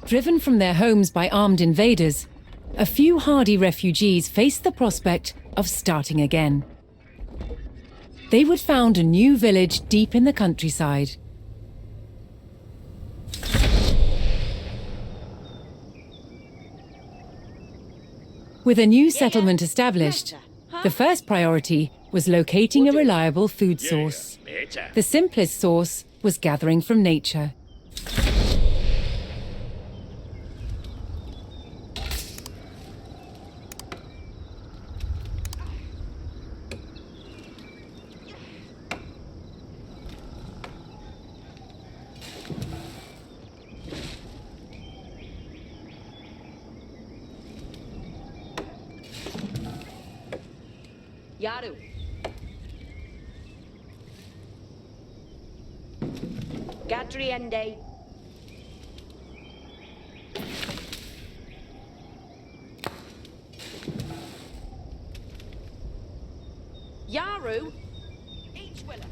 Driven from their homes by armed invaders, a few hardy refugees faced the prospect of starting again. They would found a new village deep in the countryside. With a new settlement established, the first priority was locating a reliable food source. The simplest source was gathering from nature. Yaru. Gadriende. Yaru. Each willer.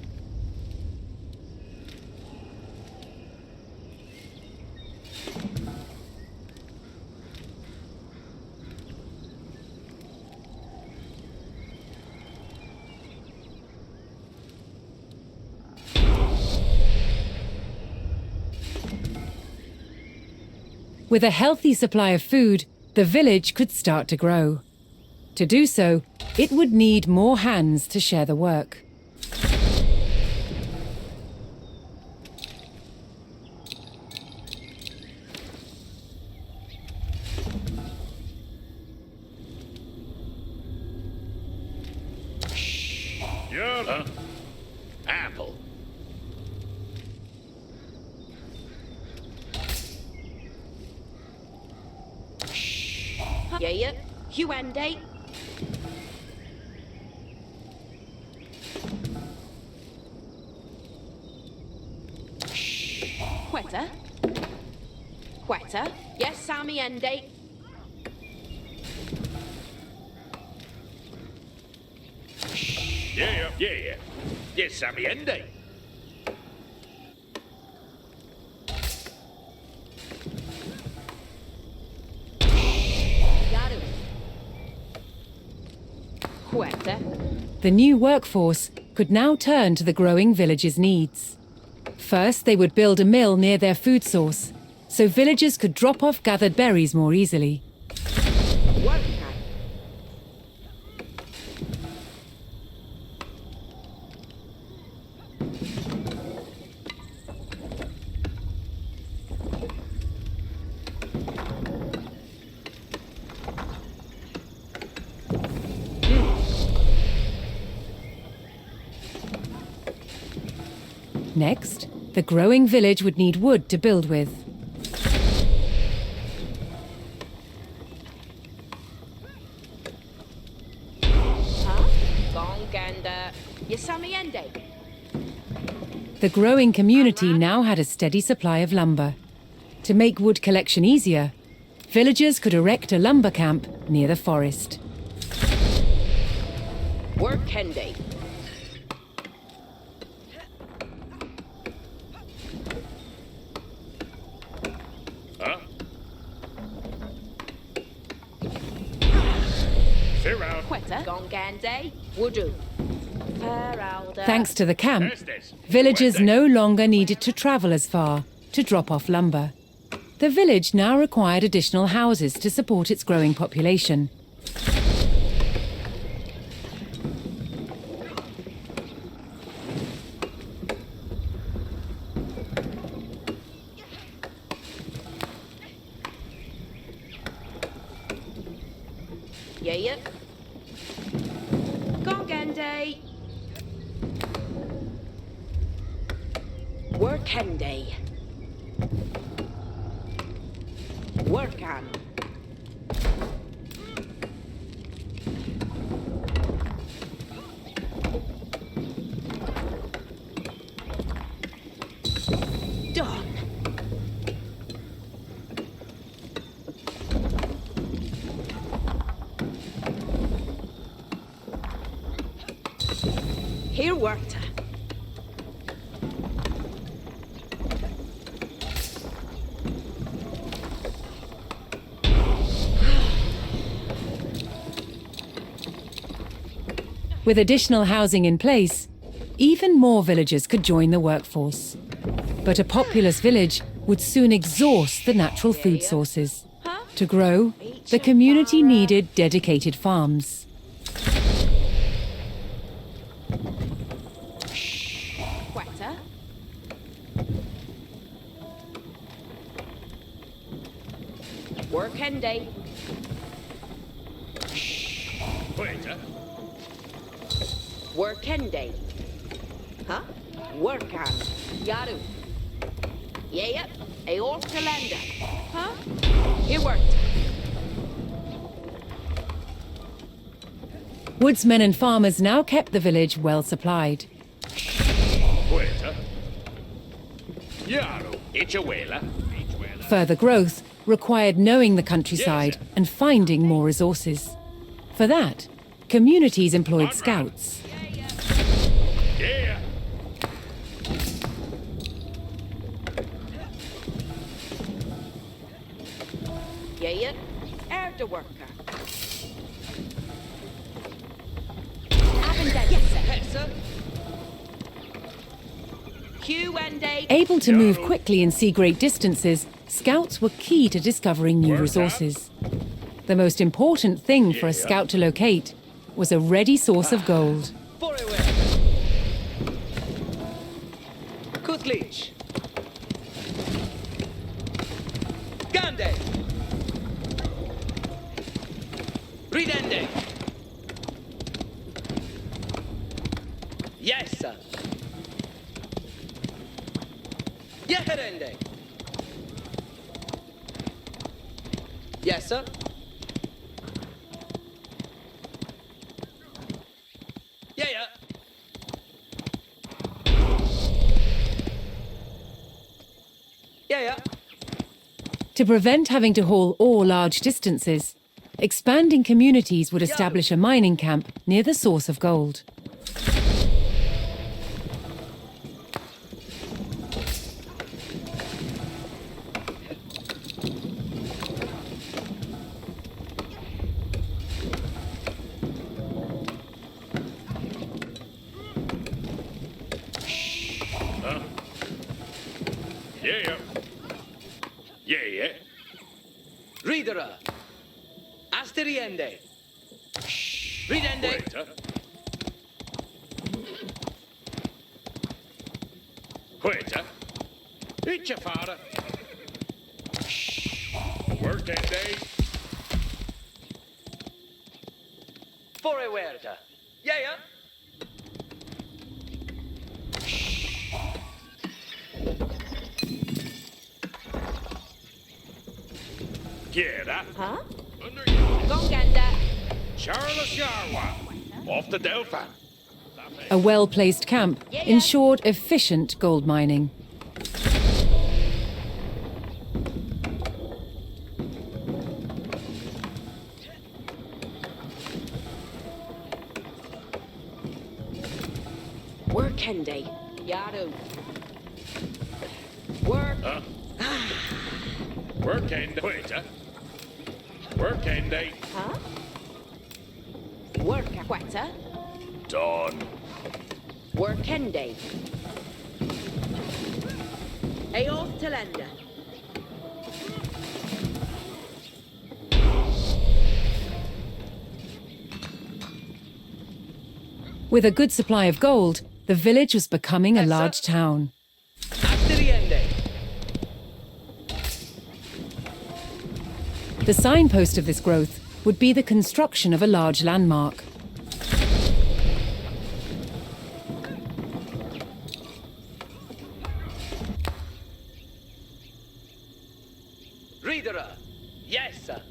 With a healthy supply of food, the village could start to grow. To do so, it would need more hands to share the work. Apple. Yeah, Huende. Quetta. Quetta. Yes, Sammy Ende. Yeah. Yes, Sammy Andy. Yaru. Quetta. The new workforce could now turn to the growing village's needs. First, they would build a mill near their food source, so villagers could drop off gathered berries more easily. Work. Next, the growing village would need wood to build with. Gonganda. Yasami Ende. The growing community now had a steady supply of lumber. To make wood collection easier, villagers could erect a lumber camp near the forest. Work Kende. Huh? Farewell. Quetta. Gongande. Wudu. Faralda. Thanks to the camp, Estes. villagers no longer needed to travel as far to drop off lumber. The village now required additional houses to support its growing population. Yeah. Gongande. Workende. Workan. Done. Here worked. With additional housing in place, even more villagers could join the workforce. But a populous village would soon exhaust the natural food sources. To grow, the community needed dedicated farms. Quetta. Work end day. Waiter. Work end day. Huh? Work on. Yaru. Yeah, Aor Kalenda. Huh? It worked. Woodsmen and farmers now kept the village well supplied. Waiter. Yaru. Ichawela. Further growth required knowing the countryside and finding more resources. For that, communities employed scouts. Yeah. Yeah, After worker. Yes, sir. Q and A. Able to move quickly and see great distances, scouts were key to discovering new resources. The most important thing for a scout to locate was a ready source of gold. Kutlich. Gande. Ridende. Yes, sir. Yeherende. Yes, sir. Yeah. Yeah. To prevent having to haul ore large distances, expanding communities would establish a mining camp near the source of gold. Yeah. Ridera. Asteriende. Ridende. Waiter. Waiter. Ichafara. Work end day. Foreverta. Yeah. Quiera. Huh? Under you. Gonganda. Charles Yarwa. Off the Delphin. A well-placed camp ensured efficient gold mining. Work end day. Yaru. Work. Work end. Waiter. Work end day. Huh? Work Quetta. Done. Work end day. Aor Talenda. With a good supply of gold, the village was becoming a large town. Asteriende. The signpost of this growth would be the construction of a large landmark. Ridera. Yes, sir.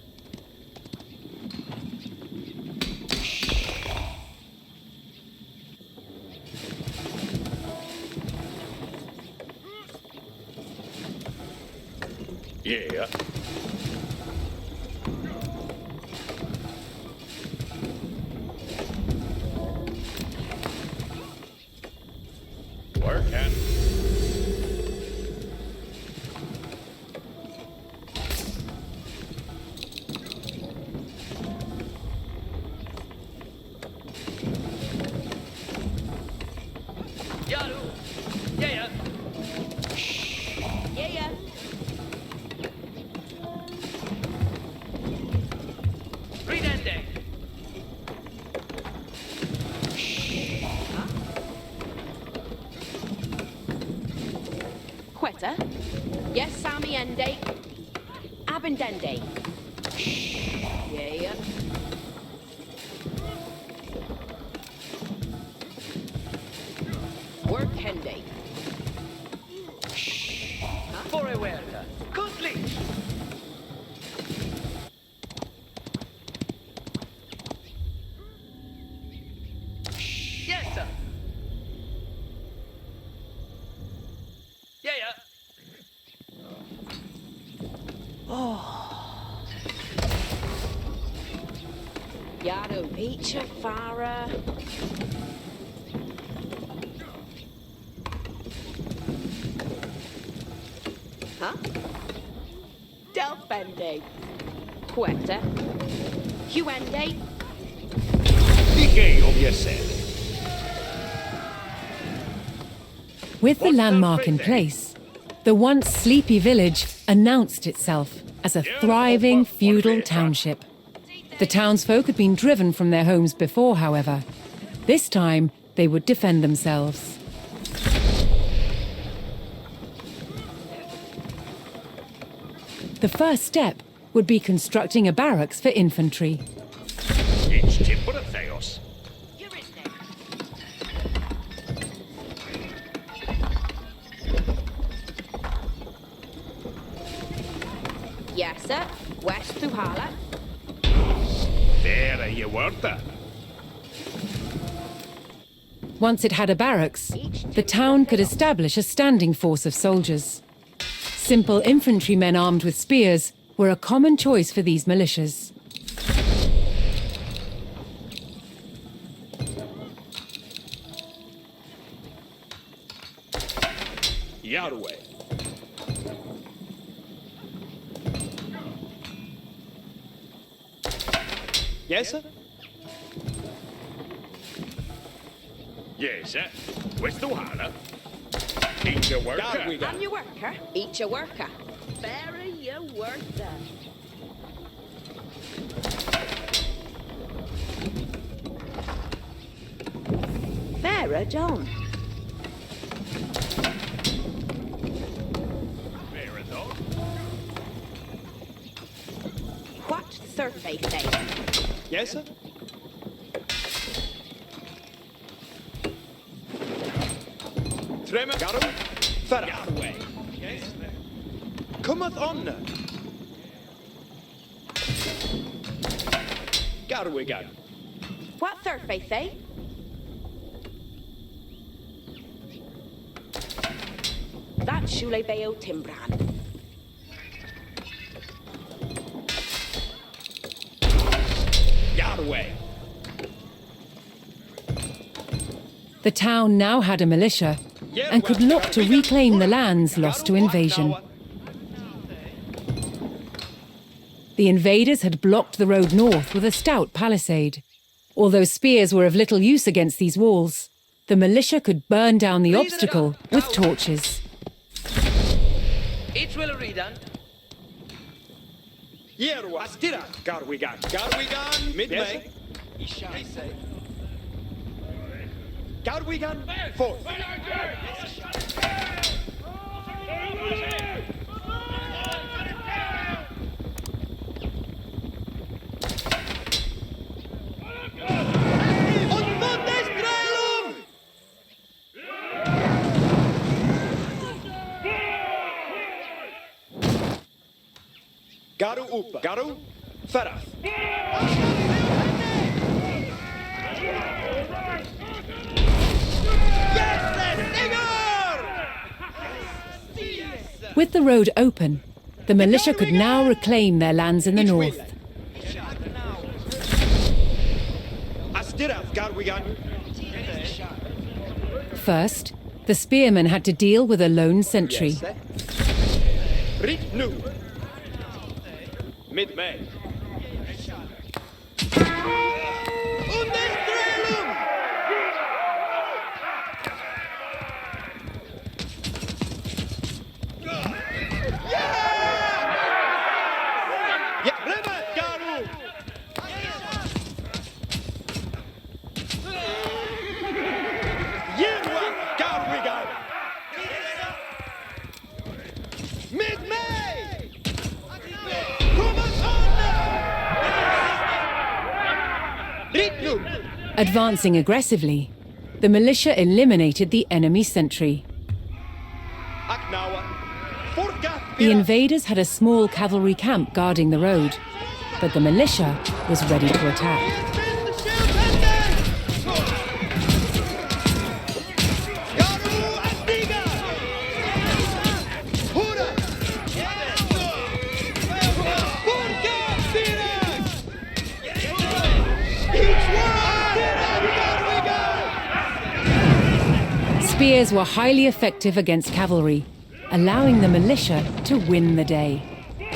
Yeah. Work and. Quetta. Yes, Sami Ende. Abendende. Yeah. Work Hende. For a huerta. Complete. Yes, sir. Yeah, yeah. Yado Pecha Farah. Huh? Delfende. Quetta. Huende. Dike of yourself. With the What's landmark that in thing? place, the once sleepy village announced itself as a thriving feudal township. The townsfolk had been driven from their homes before, however. This time, they would defend themselves. The first step would be constructing a barracks for infantry. It's timber of Theos. Yes, sir. West Thuhala. There you were there. Once it had a barracks, the town could establish a standing force of soldiers. Simple infantrymen armed with spears were a common choice for these militias. Yarway. Yes, sir? Yes, sir. Where's the water? Eat your worker. Down we go. I'm your worker. Eat your worker. Bury your worker. Farah John. Fair enough. What survey say? Yes, sir? Tremor. Garu. Farah. Yarway. Cometh on. Garwigan. What survey say? That's Shule Bayo Timbran. Yarway. The town now had a militia and could look to reclaim the lands lost to invasion. The invaders had blocked the road north with a stout palisade. Although spears were of little use against these walls, the militia could burn down the obstacle with torches. Each will redone. Yerwa. Astira. Garwigan. Garwigan. Mid-May. Garwigan. Fourth. Garu Upa. Garu Farah. With the road open, the militia could now reclaim their lands in the north. Astira. Garwigan. First, the spearmen had to deal with a lone sentry. Rit Nu. Mid-May. Rit nu. Advancing aggressively, the militia eliminated the enemy sentry. Aknawa. Forka. The invaders had a small cavalry camp guarding the road, but the militia was ready to attack. Spears were highly effective against cavalry, allowing the militia to win the day.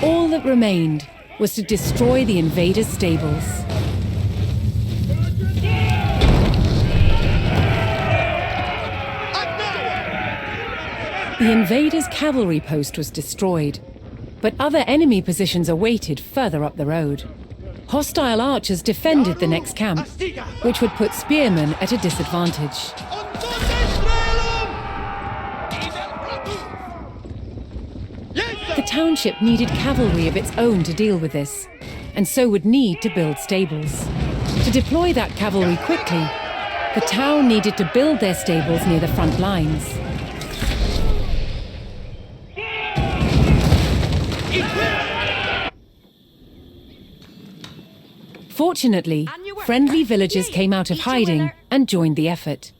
All that remained was to destroy the invaders' stables. The invaders' cavalry post was destroyed, but other enemy positions awaited further up the road. Hostile archers defended the next camp, which would put spearmen at a disadvantage. The township needed cavalry of its own to deal with this, and so would need to build stables. To deploy that cavalry quickly, the town needed to build their stables near the front lines. Fortunately, friendly villagers came out of hiding and joined the effort.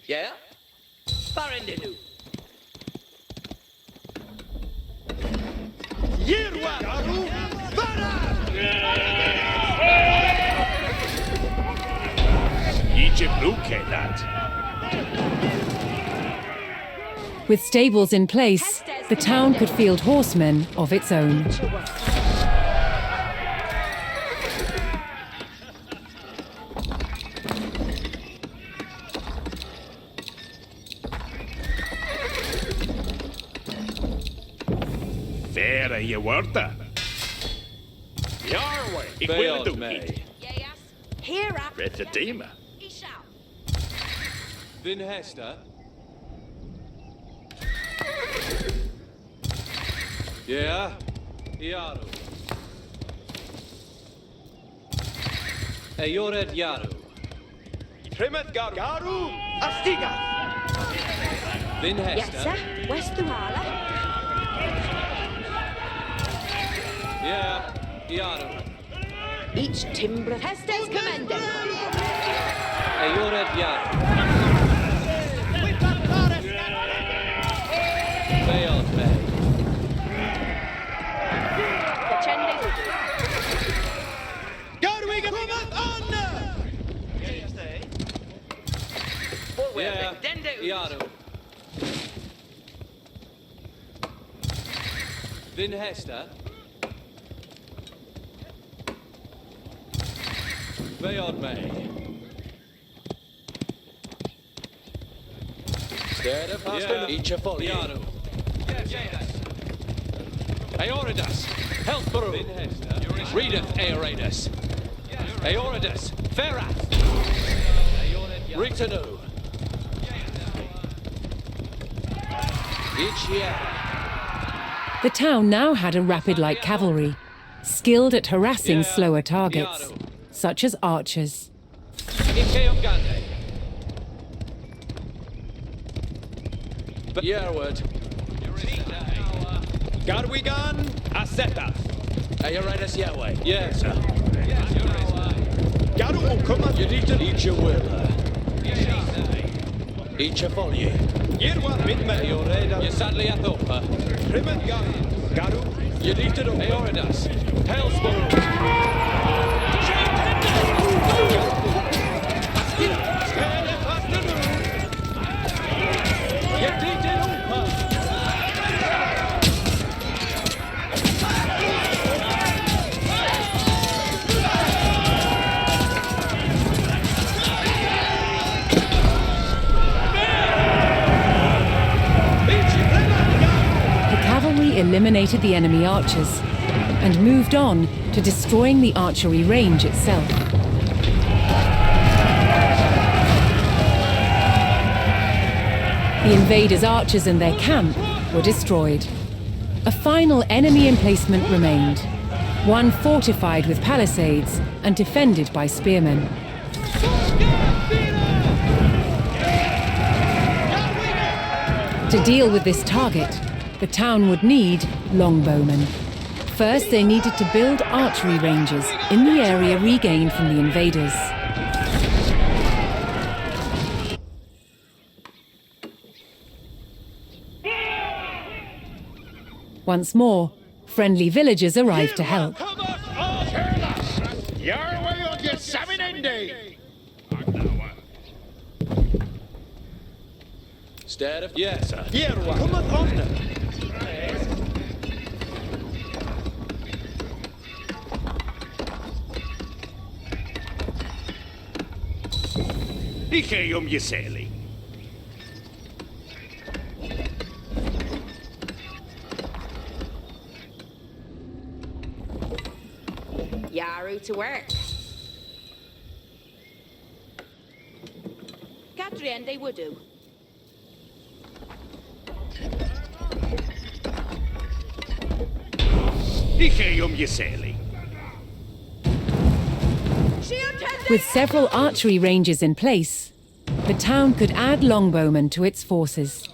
Yeah? Parendenu. Jirwa. Garu. Fara. Idzie bluke that. With stables in place, the town could field horsemen of its own. Vera je warta. Jarwe. Ik wil het doen. Here up. Red the demon. Vin Hester. Yeah. Yaru. Eyored Yaru. Primet Garu. Garu. Astiga. Vin Hester. Yes, sir. West Duhala. Yeah. Yaru. Each timber. Hestes commended. Eyored Yaru. Veiled Bay. Garu we come on. Yeah. Yaru. Vin Hester. Veiled May. Städer fast each a folly. Yaru. Aeoridas. Healthborough. Vin Hester. Readeth Aeoridas. Aeoridas. Ferath. Ritanu. Each year. The town now had a rapid light cavalry, skilled at harassing slower targets, such as archers. Ikeongande. Yerward. Garwigan. Aseta. Aeoridas Yahweh. Yes, sir. Garu come on. You need to eat your will. Each a folly. Jirwa Midman. Aeoridas. You sadly a thopa. Primet Garu. Garu. You need to Aeoridas. Hellsborough. eliminated the enemy archers and moved on to destroying the archery range itself. The invaders' archers and their camp were destroyed. A final enemy emplacement remained, one fortified with palisades and defended by spearmen. To deal with this target, the town would need longbowmen. First, they needed to build archery ranges in the area regained from the invaders. Once more, friendly villagers arrived to help. Your way on your salmon day. Stead of... Yes, sir. Jerwa. Kommet omne. Dije je seli. Yaru to work. Gadrian they would do. Dije je seli. With several archery ranges in place, the town could add longbowmen to its forces.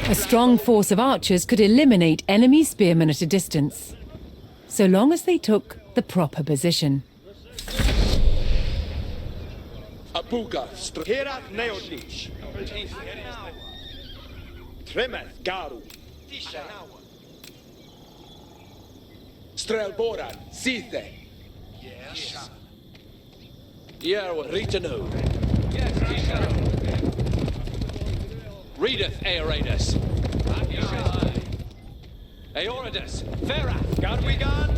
A strong force of archers could eliminate enemy spearmen at a distance, so long as they took the proper position. Herat neodlish. Tremeth garu. Strelboran, Sithe. Yes. Yerwa, Ritanu. Readeth Aeradus. Aeoradus. Ferath. Garwigan.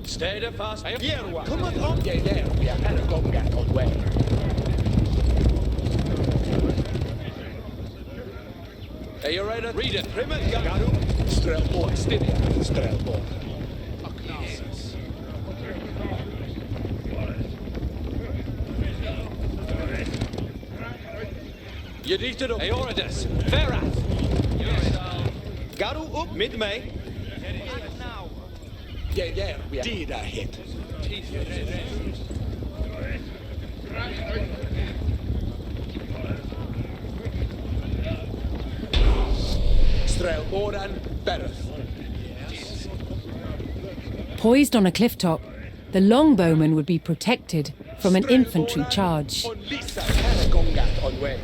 Stead fast. Jerwa. Kommet om. Yeah, there. We are kind of going back on way. Aeoradus. Readeth. Tremeth garu. Strelbor. Styria. Strelbor. Yeditadu. Aeoradus. Ferath. Garu up mid mij. Yeah, we are. Did I hit? Strelboran Bereth. Poised on a cliff top, the longbowmen would be protected from an infantry charge. On Lisa, Hanagongat on way.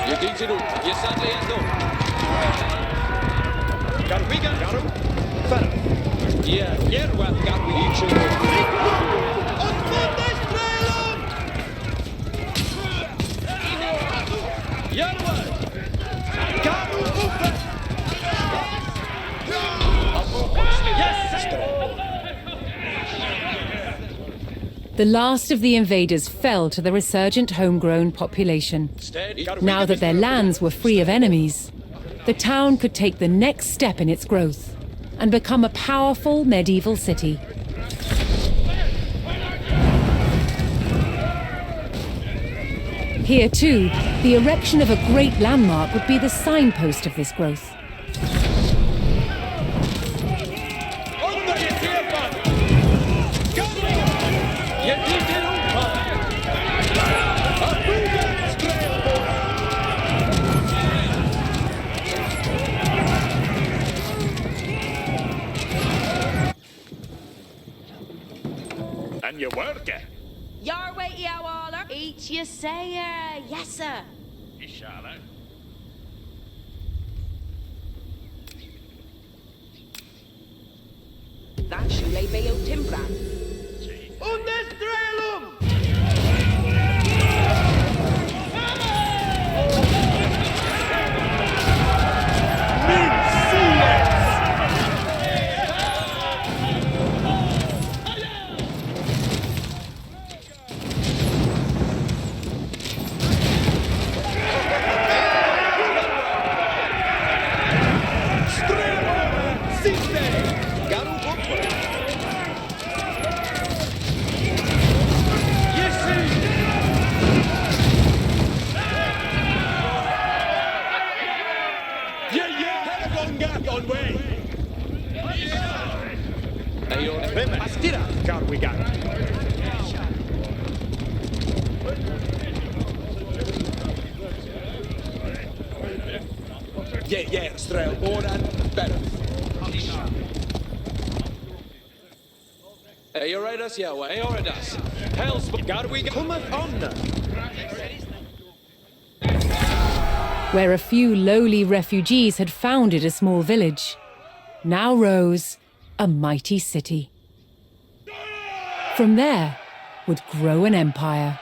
Yeditadu. Yesadli Ando. Garwigan garu. Ferra. Yeah. Jerwa garu. Yerwa. Garu uppe. The last of the invaders fell to the resurgent homegrown population. Stead. Now that their lands were free of enemies, the town could take the next step in its growth and become a powerful medieval city. Here too, the erection of a great landmark would be the signpost of this growth. And you work it. Your way, you waller. Eat you say, yes, sir. You shall, eh? That shoe lay below Timbran. On way. Astira. Car we got. Yeah, Strail. Oran. Better. You read us, yeah, way, or us. Hell's God, we cometh on. Where a few lowly refugees had founded a small village, now rose a mighty city. From there would grow an empire.